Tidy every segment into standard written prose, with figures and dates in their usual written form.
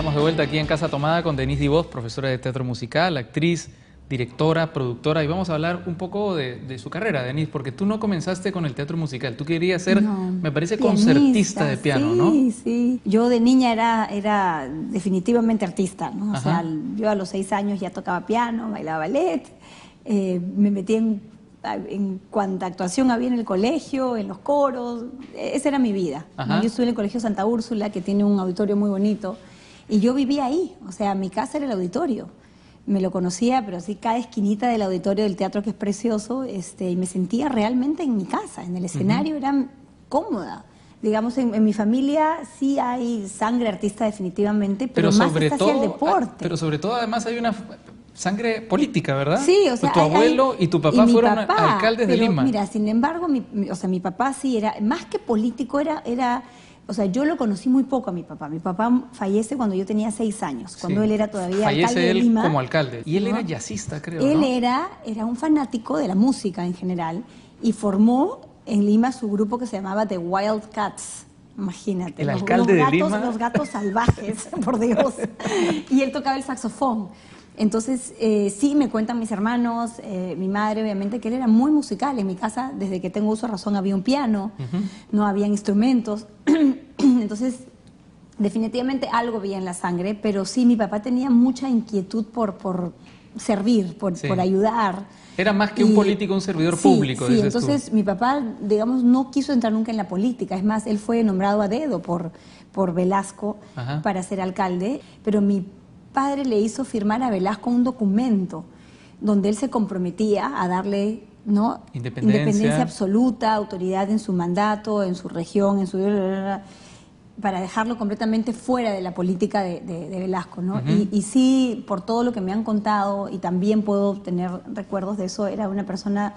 Estamos de vuelta aquí en Casa Tomada con Denise Dibós, profesora de teatro musical, actriz, directora, productora, y vamos a hablar un poco de su carrera, Denise, porque tú no comenzaste con el teatro musical, tú querías ser, me parece, pianista, concertista de piano, sí, ¿no? Sí, yo de niña era definitivamente artista, ¿no? O sea, yo a los 6 años ya tocaba piano, bailaba ballet, me metí en cuanta actuación había en el colegio, en los coros, esa era mi vida, ¿no? Yo estuve en el Colegio Santa Úrsula, que tiene un auditorio muy bonito, y yo vivía ahí, o sea, mi casa era el auditorio. Me lo conocía, pero sí cada esquinita del auditorio del teatro, que es precioso, y me sentía realmente en mi casa, en el escenario, era cómoda. Digamos, en mi familia sí hay sangre artista definitivamente, pero más sobre está todo, hacia el deporte. Pero sobre todo además hay una sangre política, ¿verdad? Sí, o sea, tu abuelo y tu papá fueron alcaldes de Lima. Mira, sin embargo, mi papá sí era, más que político, o sea, yo lo conocí muy poco a mi papá. Mi papá fallece cuando yo tenía 6 años, cuando él era todavía alcalde de Lima. Como alcalde. Y él era jazzista, creo, Él ¿no? era un fanático de la música en general y formó en Lima su grupo que se llamaba The Wildcats. Imagínate. El alcalde de Lima. Los gatos salvajes, por Dios. Y él tocaba el saxofón. Entonces, sí, me cuentan mis hermanos, mi madre, obviamente, que él era muy musical. En mi casa, desde que tengo uso de razón, había un piano, no habían instrumentos. Entonces, definitivamente algo había en la sangre, pero sí, mi papá tenía mucha inquietud por servir, por ayudar. Era más que un político, un servidor público. Sí, entonces mi papá, digamos, no quiso entrar nunca en la política. Es más, él fue nombrado a dedo por Velasco para ser alcalde, pero mi padre le hizo firmar a Velasco un documento donde él se comprometía a darle, ¿no?, independencia absoluta, autoridad en su mandato, en su región, en su para dejarlo completamente fuera de la política de Velasco, ¿no? Y sí, por todo lo que me han contado, y también puedo tener recuerdos de eso, era una persona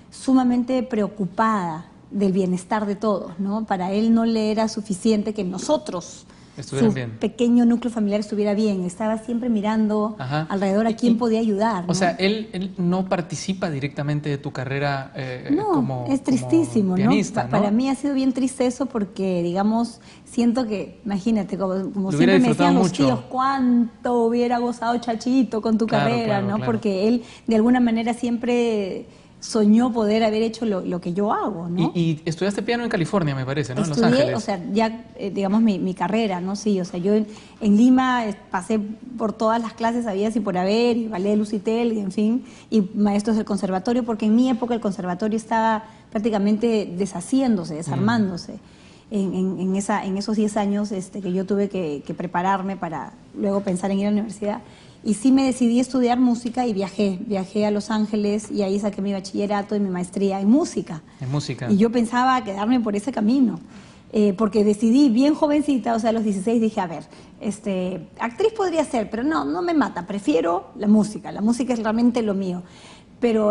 sumamente preocupada del bienestar de todos, ¿no? Para él no le era suficiente que nosotros, su pequeño núcleo familiar, estuviera bien. Estaba siempre mirando alrededor a quién podía ayudar, ¿no? O sea, él no participa directamente de tu carrera no, es tristísimo, como pianista, ¿no? Para mí ha sido bien triste eso porque, digamos, siento que, imagínate, como siempre me decían los mucho. tíos, cuánto hubiera gozado Chachito con tu carrera, ¿no? Claro. Porque él, de alguna manera, siempre soñó poder haber hecho lo que yo hago, ¿no? Y estudiaste piano en California, me parece, ¿no? Estudié, en Los Ángeles. O sea, ya, digamos, mi carrera, ¿no? Sí, o sea, yo en Lima pasé por todas las clases habidas y por haber, y ballet, Lucitel, y en fin, y maestros del conservatorio, porque en mi época el conservatorio estaba prácticamente deshaciéndose, desarmándose. En esos 10 años que yo tuve que prepararme para luego pensar en ir a la universidad. Y sí me decidí a estudiar música y viajé a Los Ángeles y ahí saqué mi bachillerato y mi maestría en música. En música. Y yo pensaba quedarme por ese camino, porque decidí bien jovencita, o sea, a los 16 dije, a ver, actriz podría ser, pero no me mata, prefiero la música es realmente lo mío.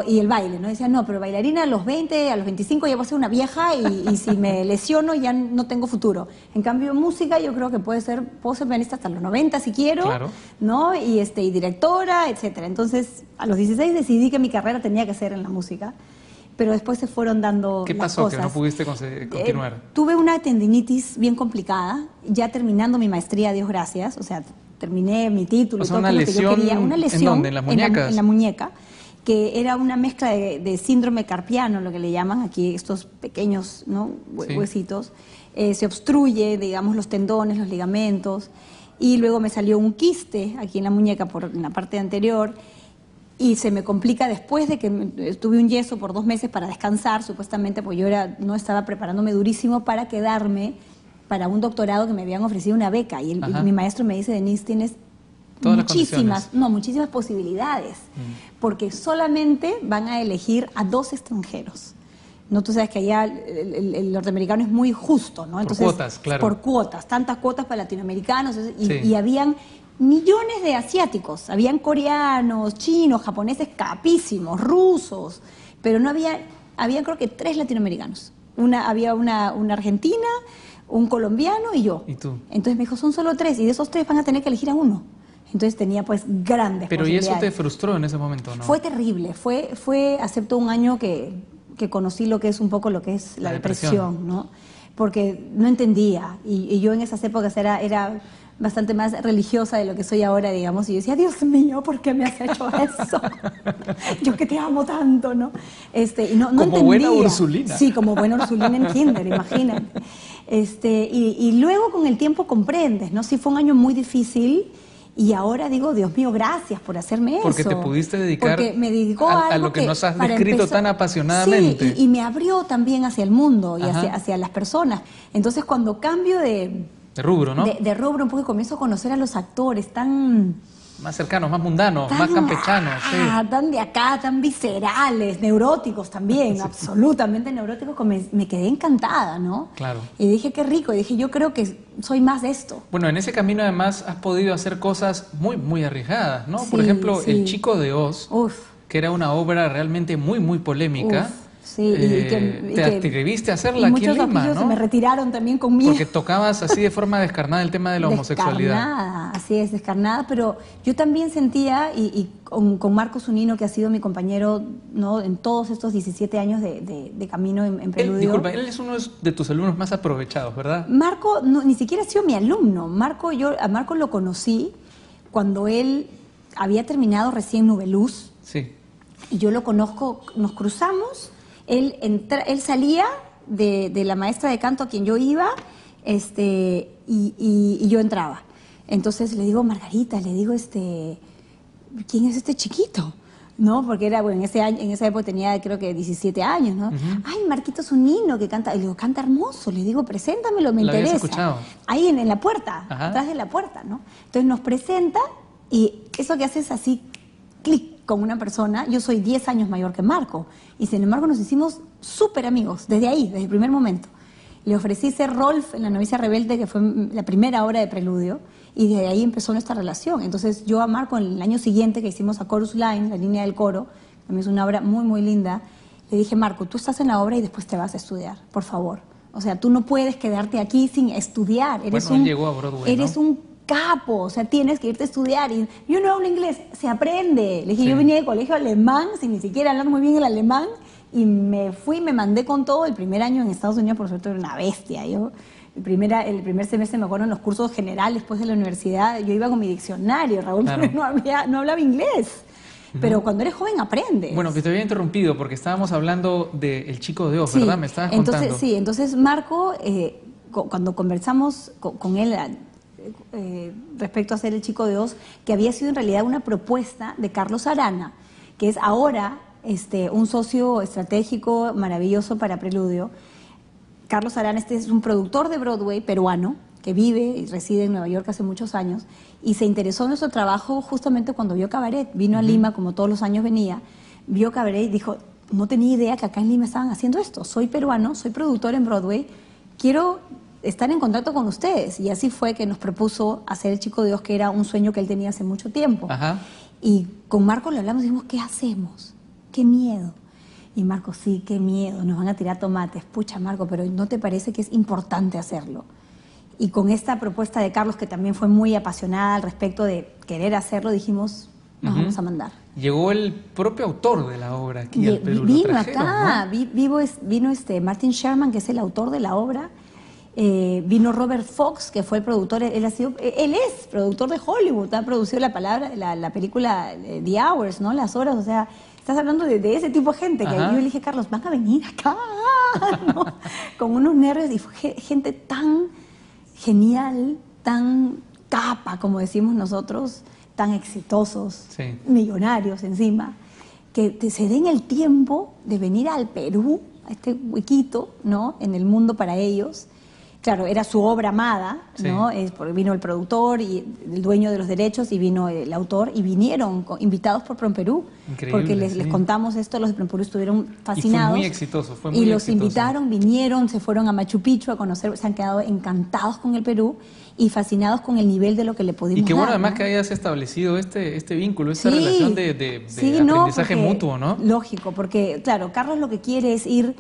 Y el baile, ¿no? Decía, no, pero bailarina a los 20, a los 25 ya voy a ser una vieja y si me lesiono ya no tengo futuro. En cambio, música yo creo que puedo ser pianista hasta los 90 si quiero, claro, ¿no? Y directora, etcétera. Entonces, a los 16 decidí que mi carrera tenía que ser en la música, pero después se fueron dando ¿Qué las pasó cosas. que no pudiste continuar? Tuve una tendinitis bien complicada, ya terminando mi maestría, Dios gracias, o sea, terminé mi título, todo lo que yo quería. Una lesión. ¿En dónde? ¿En las muñecas? En la muñeca, que era una mezcla de síndrome carpiano, lo que le llaman aquí, estos pequeños, ¿no?, huesitos. Se obstruye, digamos, los tendones, los ligamentos, y luego me salió un quiste aquí en la muñeca, en la parte anterior, y se me complica después de que tuve un yeso por 2 meses para descansar, supuestamente, porque yo no estaba preparándome durísimo para quedarme para un doctorado que me habían ofrecido una beca, y mi maestro me dice, Denise, tienes muchísimas posibilidades, porque solamente van a elegir a 2 extranjeros. No, tú sabes que allá el norteamericano es muy justo, ¿no? Entonces, por cuotas, claro. Por cuotas, tantas cuotas para latinoamericanos, y habían millones de asiáticos, habían coreanos, chinos, japoneses capísimos, rusos, pero no había creo que 3 latinoamericanos. Había una argentina, un colombiano y yo. ¿Y tú? Entonces me dijo, son solo 3, y de esos 3 van a tener que elegir a uno. Entonces tenía pues grandes posibilidades. ¿Pero y eso te frustró en ese momento, no? Fue terrible, acepto un año que conocí lo que es un poco lo que es la depresión, ¿no? Porque no entendía, y yo en esas épocas era bastante más religiosa de lo que soy ahora, digamos, y yo decía, Dios mío, ¿por qué me has hecho eso? Yo que te amo tanto, ¿no? Y no como entendía. Buena Ursulina. Sí, como buena Ursulina en kinder, imagínate. Y luego con el tiempo comprendes, ¿no? Sí, fue un año muy difícil. Y ahora digo, Dios mío, gracias por hacerme eso. Porque te pudiste dedicar me dedicó a lo que nos has descrito tan apasionadamente. Sí, y me abrió también hacia el mundo y hacia las personas. Entonces, cuando cambio de rubro, ¿no? De rubro, un poco comienzo a conocer a los actores tan... más cercanos, más mundanos, más campechanos. Sí. Tan de acá, tan viscerales, neuróticos también, sí. Absolutamente neuróticos, me quedé encantada, ¿no? Claro. Y dije, qué rico, y dije, yo creo que soy más de esto. Bueno, en ese camino además has podido hacer cosas muy, muy arriesgadas, ¿no? Sí, por ejemplo, sí. El Chico de Oz, que era una obra realmente muy, muy polémica. Sí, te atreviste a hacerla aquí en Lima, ¿no? Se me retiraron también conmigo. Porque tocabas así de forma descarnada el tema de la homosexualidad. Descarnada, así es, descarnada, pero yo también sentía, y con Marco Zunino, que ha sido mi compañero, ¿no?, en todos estos 17 años de camino en Preludio. Disculpa, él es uno de tus alumnos más aprovechados, ¿verdad? Marco ni siquiera ha sido mi alumno. A Marco lo conocí cuando él había terminado recién Nubeluz. Sí. Y yo lo conozco, nos cruzamos. Él salía de la maestra de canto a quien yo iba, y yo entraba. Entonces le digo, Margarita, le digo, ¿quién es este chiquito? ¿No? Porque era, bueno, en esa época tenía, creo que 17 años, ¿no? Ay, Marquito Zunino, que canta. Y le digo, canta hermoso. Le digo, preséntamelo, me interesa. ¿Lo habías escuchado? Ahí en la puerta, atrás de la puerta, ¿no? Entonces nos presenta, y eso que hace es así, clic con una persona. Yo soy 10 años mayor que Marco, y sin embargo nos hicimos súper amigos, desde el primer momento. Le ofrecí ser Rolf en La novicia rebelde, que fue la primera obra de Preludio, y de ahí empezó nuestra relación. Entonces yo a Marco, en el año siguiente que hicimos a Chorus Line, la línea del coro, también es una obra muy, muy linda, le dije, Marco, tú estás en la obra y después te vas a estudiar, por favor. O sea, tú no puedes quedarte aquí sin estudiar. Él llegó a Broadway, eres un capo, o sea, tienes que irte a estudiar. Y yo no hablo inglés, se aprende. Le dije, yo venía de colegio alemán, sin ni siquiera hablar muy bien el alemán, y me mandé con todo. El primer año en Estados Unidos, por suerte, era una bestia. Yo, el primer semestre, me acuerdo, en los cursos generales, después de la universidad, yo iba con mi diccionario, Raúl, claro. Porque no hablaba inglés. Pero cuando eres joven aprendes. Bueno, que te había interrumpido porque estábamos hablando de El Chico de Oz, ¿verdad? Me estabas contando. Sí, entonces Marco, cuando conversamos con él respecto a hacer El Chico de Oz, que había sido en realidad una propuesta de Carlos Arana, que es ahora un socio estratégico maravilloso para Preludio. Carlos Arana es un productor de Broadway peruano que vive y reside en Nueva York hace muchos años, y se interesó en nuestro trabajo justamente cuando vio Cabaret. Vino a Lima, como todos los años venía, vio Cabaret y dijo, no tenía idea que acá en Lima estaban haciendo esto. Soy peruano, soy productor en Broadway, quiero estar en contacto con ustedes. Y así fue que nos propuso hacer El Chico de Oz, que era un sueño que él tenía hace mucho tiempo. Ajá. Y con Marco lo hablamos y dijimos, ¿qué hacemos? ¡Qué miedo! Y Marco, sí, qué miedo, nos van a tirar tomates. Pucha, Marco, pero ¿no te parece que es importante hacerlo? Y con esta propuesta de Carlos, que también fue muy apasionada al respecto de querer hacerlo, dijimos, nos vamos a mandar. Llegó el propio autor de la obra aquí al Perú. Vino acá, ¿no? Vino Martin Sherman, que es el autor de la obra. Vino Robert Fox, que fue el productor. Él es productor de Hollywood, ha producido la película The Hours, ¿no? Las horas, o sea, estás hablando de ese tipo de gente. Que yo le dije, Carlos, van a venir acá, ¿no? Con unos nervios, y fue gente tan genial, tan capa, como decimos nosotros, tan exitosos, sí, millonarios encima, que se den el tiempo de venir al Perú, a este huequito, ¿no?, en el mundo para ellos. Claro, era su obra amada, ¿no? Sí. Vino el productor y el dueño de los derechos, y vino el autor, y vinieron invitados por PROMPERÚ. Increíble, porque les contamos esto, los de PROMPERÚ estuvieron fascinados. Y fue muy exitoso, fue muy exitoso. Y los exitoso. Invitaron, vinieron, se fueron a Machu Picchu a conocer, se han quedado encantados con el Perú y fascinados con el nivel de lo que le pudimos dar. Y qué bueno, dar, además, ¿no?, que hayas establecido este vínculo, esta relación de aprendizaje mutuo, ¿no? Lógico, porque, claro, Carlos lo que quiere es ir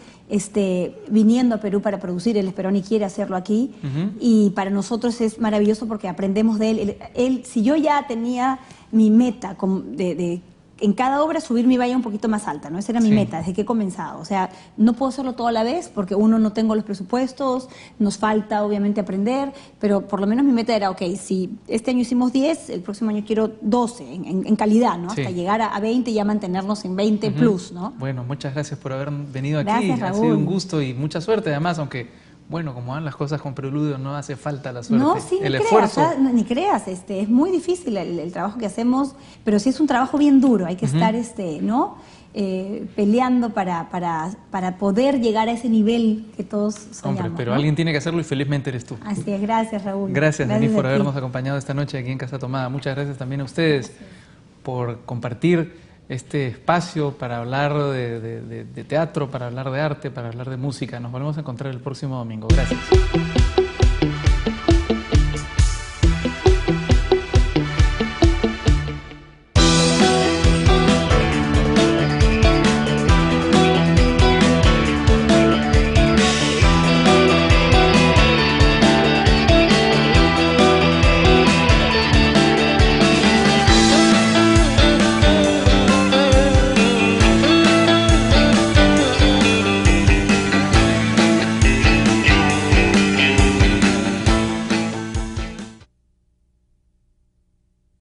viniendo a Perú para producir El Esperón, y quiere hacerlo aquí. Y para nosotros es maravilloso porque aprendemos de él. Si yo ya tenía mi meta de en cada obra subir mi valla un poquito más alta, ¿no? Esa era mi Sí. meta desde que he comenzado. O sea, no puedo hacerlo todo a la vez porque uno, no tengo los presupuestos, nos falta obviamente aprender, pero por lo menos mi meta era, ok, si este año hicimos 10, el próximo año quiero 12 en calidad, ¿no? Sí. Hasta llegar a 20 y ya mantenernos en 20 plus, ¿no? Bueno, muchas gracias por haber venido aquí. Gracias, Ha Raúl. sido un gusto y mucha suerte además, aunque, bueno, como van las cosas con Preludio, no hace falta la suerte. No, sí, el ni esfuerzo. creas, ni creas, es muy difícil el trabajo que hacemos, pero sí es un trabajo bien duro, hay que estar, ¿no? Peleando para poder llegar a ese nivel que todos soñamos. Hombre, pero ¿no? alguien tiene que hacerlo y felizmente eres tú. Así es, gracias, Raúl. Gracias, Denise, por a ti. habernos acompañado esta noche aquí en Casa Tomada. Muchas gracias también a ustedes por compartir este espacio para hablar de teatro, para hablar de arte, para hablar de música. Nos volvemos a encontrar el próximo domingo. Gracias.